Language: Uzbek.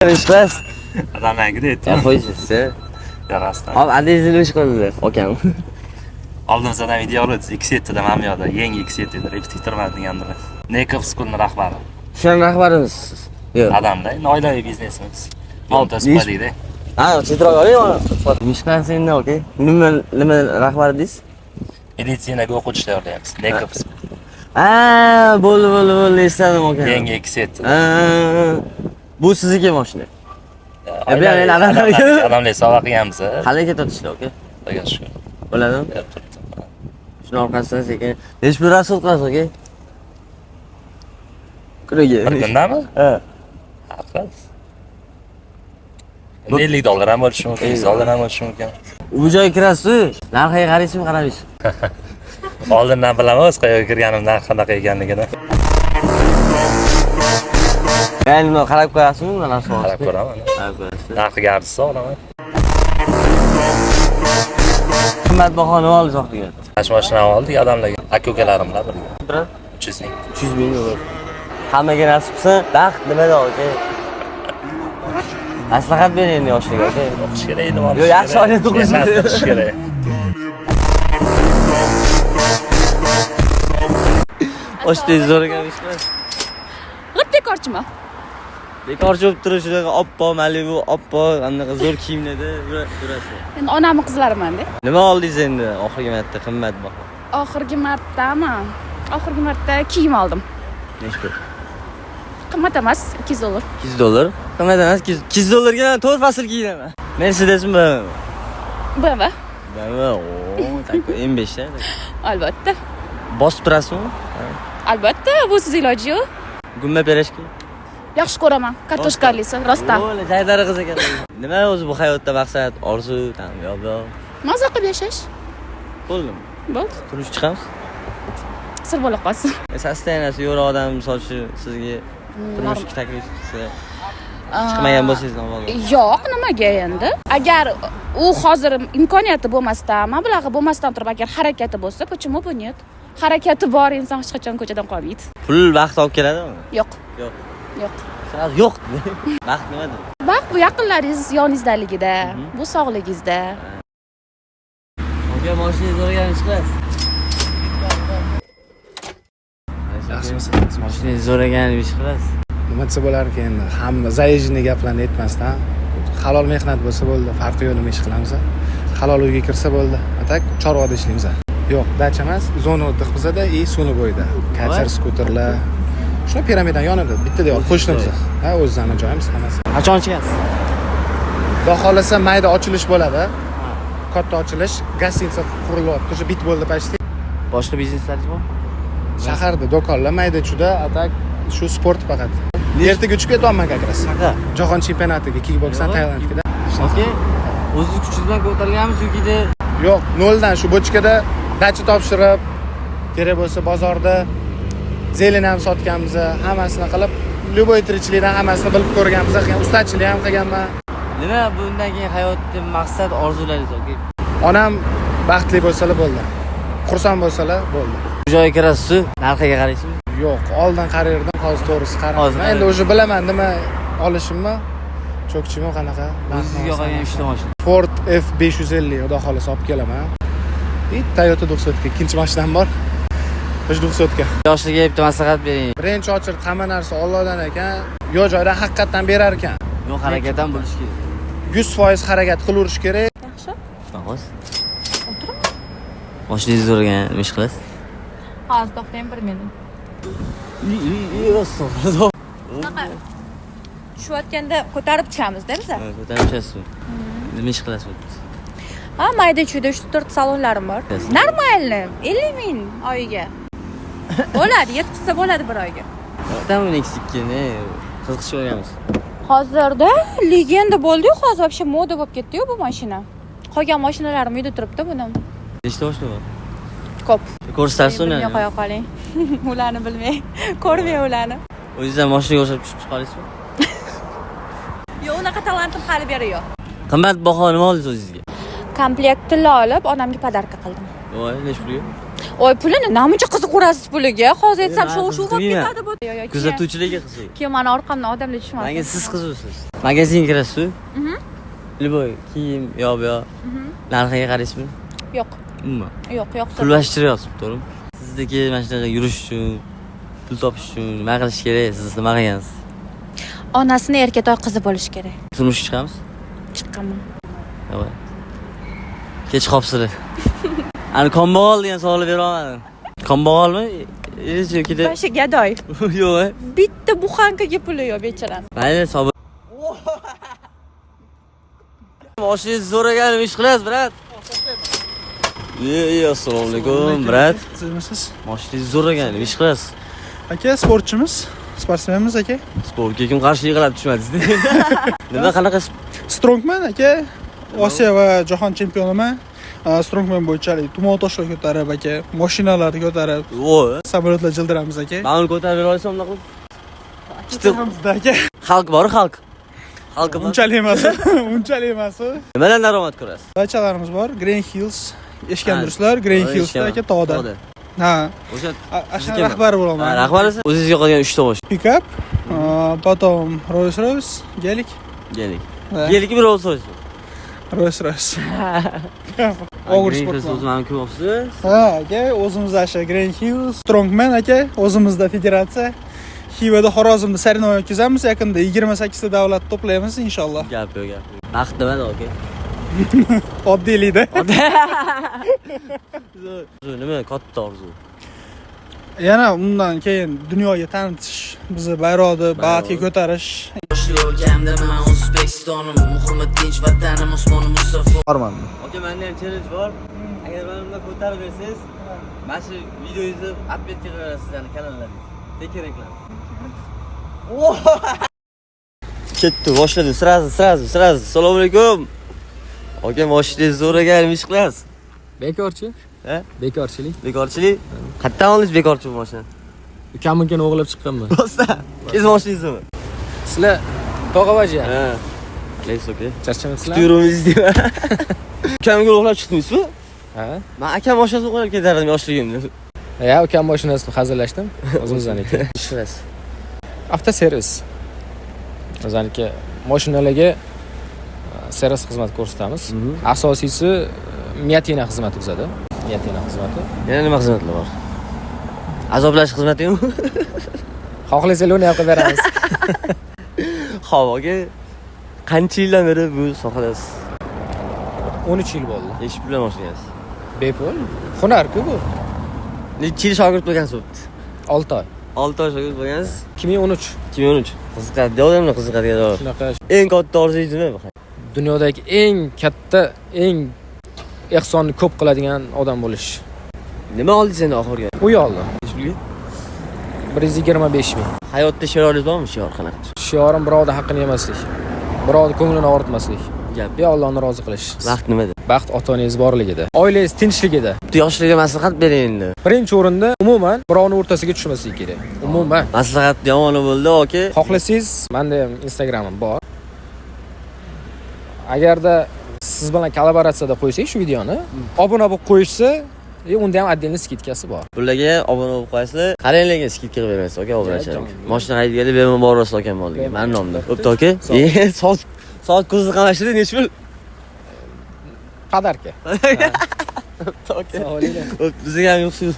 Ishqilasiz. Adamlarga aytdim. Qo'ysiz. Yarasdan. Hop, adresingizni ish qildi, akam. Oldimizdan video olib, X7da ham yo'da, yangi X7da repetitorman degandilar. Nekov skulning rahbari. Shuning rahbarimisiz? Yo'q. Adamlar, oilaviy biznesimiz. Montaspadida. Ha, chetroq oling. Ishqilasiz endi, okey. Nima rahbari deysiz? Meditsinaga o'quvchi tayyorlayapmiz. Nekov. Bo'ldi, esladim, okey. Yangi X7. Bu sizniki mashina. Adamlar sovg'a qilganmiz. Qalay ketyapsizlar, okey? Xudoga shukr. Bo'ladimi? Shuni orqasidan sekin. Necha pul rasol qilasiz, okey? Kuniga. Bir kundami? Ha. Haqli. $50 ham bo'lishi mumkin, $100 ham bo'lishi mumkin. Bu joyga kirasiz, narxiga qaraysizmi, qaramaysiz? Oldindan bilamiz qayerga kirganim narxi qanaqa ekanligini. Ya'ni buni qarab ko'rasizmi, mana shu. Qarab ko'raman. Qarab ko'rasiz. Narxiga arzisa olaman. Qimmatbaho nima oldi soxtaga? Mana mashina oldik odamlarga, aka-ukalarimlar birga. 300 ming. 300 ming euro. Hammaga nasib qilsin, baxt nimada, okey? Maslahat bering endi yoshlarga, okey? O'qish kerak edi. Yo'q, yaxshi oila o'qish kerak. Oshnangiz zo'r ekan ishqilasiz. G'ib bekorchimi? Bekorchi bo'lib turib shunaqa oppo, Malibu, oppo, anaqa zo'r kiyimlarda yurasiz. Endi onamning qizlariman-da. Nima oldingiz endi oxirgi marta qimmatbaho? Oxirgi marta kiyim oldim. Nechta pul? Qimmat emas, $200. $200. Qimmat emas, $200 ga 4 fasl kiyinaman. Mercedesmi BMW? BMW. BMW. Tak M5 da. Albatta. Bosib turasizmi? Albatta, busiz iloji yo'q. Gumma berishki. Yaxshi ko'raman. Kartoshkalisi, rostdan. O'la, jaydari qiz ekan. Nima o'zi bu hayotda maqsad, orzu, yo'q. Maza qilib yashash. Bo'ldimi? Bo'ldi. Turmush chiqamiz. Sir bo'la qolsin. Sostenasi yo'q odam misol-chi sizga turmushga taklif qilsa, chiqmagan bo'lsangiz nima bo'ladi? Yo'q, nimaga endi? Agar u hozir imkoniyati bo'lmasdan, mablag'i bo'lmasdan turib agar harakati bo'lsa, почему бы нет? Harakati bor inson hech qachon ko'chadan qolmaydi. Pul vaqt olib keladimi? Yo'q. Yo'q. Yo'q. Sal yo'q. Vaqt nimada? Vaqt bu yaqinlaringiz yoningizdaligida, bu sog'ligingizda. Aka, mashinangiz o'rganish qilasiz. Yaxshimisiz? Mashinangiz o'rganish qilasiz. Nima desa bo'lar ekan endi? Hamma zayejiy gaplarni aytmasdan halol mehnat bo'lsa bo'ldi, farqi yo'q nima ish qilamiz. Halol uyga kirsa bo'ldi. Atak chorvada ishlaymiz. Yo'q, dacha emas, zona o'tdiq bizada и suvni bo'yida. Kater, skuterlar. Shu piramidaning yonida bitta devor qo'shnimiz. Ha, o'zimizni joyimiz hammasi. Qachon chiqasiz? Xudo xolasa mayda ochilish bo'ladi. Katta ochilish, gostinitsa qurilyapti. O'sha bit bo'ldi pashti. Boshqa bizneslaringiz bormi? Shaharda do'konlar mayda-chuda, atak shu sport faqat. Ertaga uchib ketyapman akras. Qaqa? Jahon chempionatiga kickboksdan Tailandga. Okey. O'zingiz kuchingiz bilan ko'tarilganmisiz yoki Yo'q, noldan shu bochkada dacha topshirib, kerak bo'lsa bozorda zelin ham sotganmiz, hammasini qilib, любой tirikchilikdan hammasini bilib ko'rganmiz, ustachilik ham qilganman. nima bundan keyin hayotda maqsad, orzularingiz, okey? Onam baxtli bo'lsalar bo'ldi. Xursand bo'lsalar bo'ldi. Bu joyga kirasiz, narxiga qaraysizmi? Yo'q, oldin qarayirdim, hozir to'g'risi Hozir qaramayman. Endi o'zi bilaman nima olishimni. Cho'kchimi qanaqa? O'zingizga yoqagan ishni mashina. Ford F550 xudo xolasa olib kelaman. Toyota 900 ga ikkinchi mashinam bor. Biz 900 ga. Yoshlarga bitta maslahat bering. Birinchi ochir hamma narsa Allohdan ekan. Yo joyda haqiqatan berar ekan. Yo'q, harakatdan bo'lish kerak. 100% harakat qilaverish kerak. Yaxshi. Xo'sh. Mashinangiz o'rgan, nima ish qilasiz? Hozir to'xtang 1 minut. Qanaqa? Tushayotganda ko'tarib tushamiz-da biz. Ko'tarib tushasizmi? Nima ish qilasiz? Ha, mayda-chuyda 3-4 salonlarim bor. Normalni 50 ming oyiga. Bo'ladi, yetkazsa bo'ladi bir oyga. Qanday uni eksikini qiziqish o'rganamiz. Hozirda legenda bo'ldi-yu, hozir вообще moda bo'lib ketdi-yu bu mashina. Qolgan mashinalarim uyda turibdi buni. Nechta mashina bor? Ko'p. Ko'rsatasiz uni. Bilmay qo'ya qoling. Ularni bilmay, ko'rmay ularni. O'zingizdan mashinaga o'xshab tushib chiqarsizmi? Yo'q, unaqa talentim hali beri yo'q. Qimmatbaho nima oldingiz o'zingizga? Komplekt tilla olib, onamga podarka qildim. Voy, nech pulga? Voy pulini namuncha qiziqaverasiz puliga. Hozir aytsam shuv bo'lib qiziqmayman. ketadi bu. Yo, Kuzatuvchilarga qiziq. keyin mani orqamdan odamlar tushmasin. Menga siz qiziqsiz. Magazinga kirasiz-ku. Любой kiyim yo bu yo. Narxiga qaraysizmi? Yo'q. Umuman. Yo'q. Pul bashtiryapsiz, to'g'rimi? Sizdagi mana shunaqa yurish uchun, pul topish uchun nima qilish kerak? Siz nima qilgansiz? Onasini erkatoy qizi bo'lish kerak. Turmushga chiqamiz? Chiqqanman. Yo'q. Kech qopsizlar. Ani kombog'ol degan savolni bera olmadim. Kombog'olmi? Yoki de Boshi gadoy. yo'q. Bitta buxankaga puli yo'q bechorani. Mayli, sabr. Moshinangiz zo'r ekan, ish qilasiz, brat. Assalomu alaykum, brat. Sizmisiz? Moshinangiz zo'r ekan, ish qilasiz. Aka, sportchimiz, sportsmenmiz aka. Sportga kim qarshilik qiladi tushmadingiz? Nima qanaqa Strongman aka. Osiyo va jahon chempioniman. Strongman bo'yicha tuman toshlar ko'tarib aka, mashinalarni ko'tarib, Voy. samolyotlar jildiramiz aka. Men uni ko'tarib bera olaysam bunaqa qilib. Chiqamizda aka. Xalq bor, xalq. Xalq bor. Unchalik emas, unchalik emas. Nimadan daromad ko'rasiz? Dachalarimiz bor, Green Hills. Eshitgandirsizlar, Green Hillsda aka tog'da. Ha. O'sha Ashna rahbari bo'laman. rahbarisiz? O'zingizga qolgan 3 ta bosh. Pickup, потом Rolls-Royce, Gelik. Gelik. Ha. Gelik bir Rolls-Royce. Rolls-Royce. Og'ir sportman. O'zim ham ko'ryapsiz. Ha, aka, o'zimizda shu Green Hills, Strongman aka, o'zimizda federatsiya. Xivada Xorazmda sarinoy o'tkazamiz, yaqinda 28 ta davlat to'playmiz inshaalloh. Gap yo'q, gap yo'q. Vaqt nimada, aka? Oddiylikda. Nima katta orzu? Yana undan keyin dunyoga tanitish, bizni bayroqni bag'atga ko'tarish. Borman. Aka, menda ham challenge bor. Agar meni bundan ko'tarib bersangiz, mana shu videoyingizni update qilaverasiz yani kanallaringizga. Tekin reklama. Ketdi, boshladi. Sirazi. Assalomu alaykum. Aka, moshinangiz zo'r ekan, ish qilasiz. Bekorchi? Ha? Bekorchilik. Bekorchilik? Qayerdan oldingiz bekorchi bu mashina? Ukamnikini o'g'irlab chiqqanman. Rosa. Siz mashinangizmi? Sizlar tog'avaji. Ha. Neyse, aka. Charchamayapsizlar? Tuyuringiz deyman. Ukamga o'g'irlab chiqdingizmi? Ha? Men akam mashinasini o'g'irlab ketardim yoshligimda. Ya, ukam mashinasini hazillashdim. O'zimizdaniki. Ish qilasiz. Avtoservis. O'zaniki mashinalarga servis xizmat ko'rsatamiz. Asosiysi Miatina xizmati bizada. Miatina xizmati. Yana nima xizmatlar bor? Azoblash xizmatimi? Xohlasangiz uni ham qilib beramiz. Xo'p, aka. Qancha yildan beri bu sohadasiz? 13 yil bo'ldi. Eshib bilan mashinangiz. Bepul. Hunar-ku bu. Necha yil shogird bo'lgansiz bo'pti? 6 oy. 6 oy shogird bo'lgansiz? 2013. 2013. Qiziqadi, odamlar qiziqadigan javob. Shunaqa Eng katta orzungiz nima? dunyodagi eng katta, eng ehsonni ko'p qiladigan odam bo'lish. Nima oldingiz endi oxirgi? Uy oldim. Ish bilgan? 125 ming. Hayotda shioringiz bormi? Shior qanaqa? Shiorim birovni haqqini yemaslik. Birovni ko'nglini og'ritmaslik. Gap. Yo Allohni rozi qilish. Vaqt nimada? Baxt ota-onangiz borligida, oilangiz tinchligida. Yoshlarga maslahat bering endi. Birinchi o'rinda umuman birovni o'rtasiga tushmaslik kerak. Umuman. Maslahat yomoni bo'ldi, aka. Xohlasangiz, menda ham Instagramim bor. Agarda siz bilan kollaboratsiyada qo'ysak shu videoni, obuna bo'lib qo'yishsa, unda ham отдельный skidkasi bor. Bularga obuna bo'lib qo'yasizlar, qaranglarga skidka qilib berasiz, aka, obunachilar. Mashina haydaganda bemalol borasiz aka molga. Meni nomimda. Bo'pti, aka. Soat ko'zni qamashtirdi, necha pul? Qadarka. Bizga ham yo'qsiz.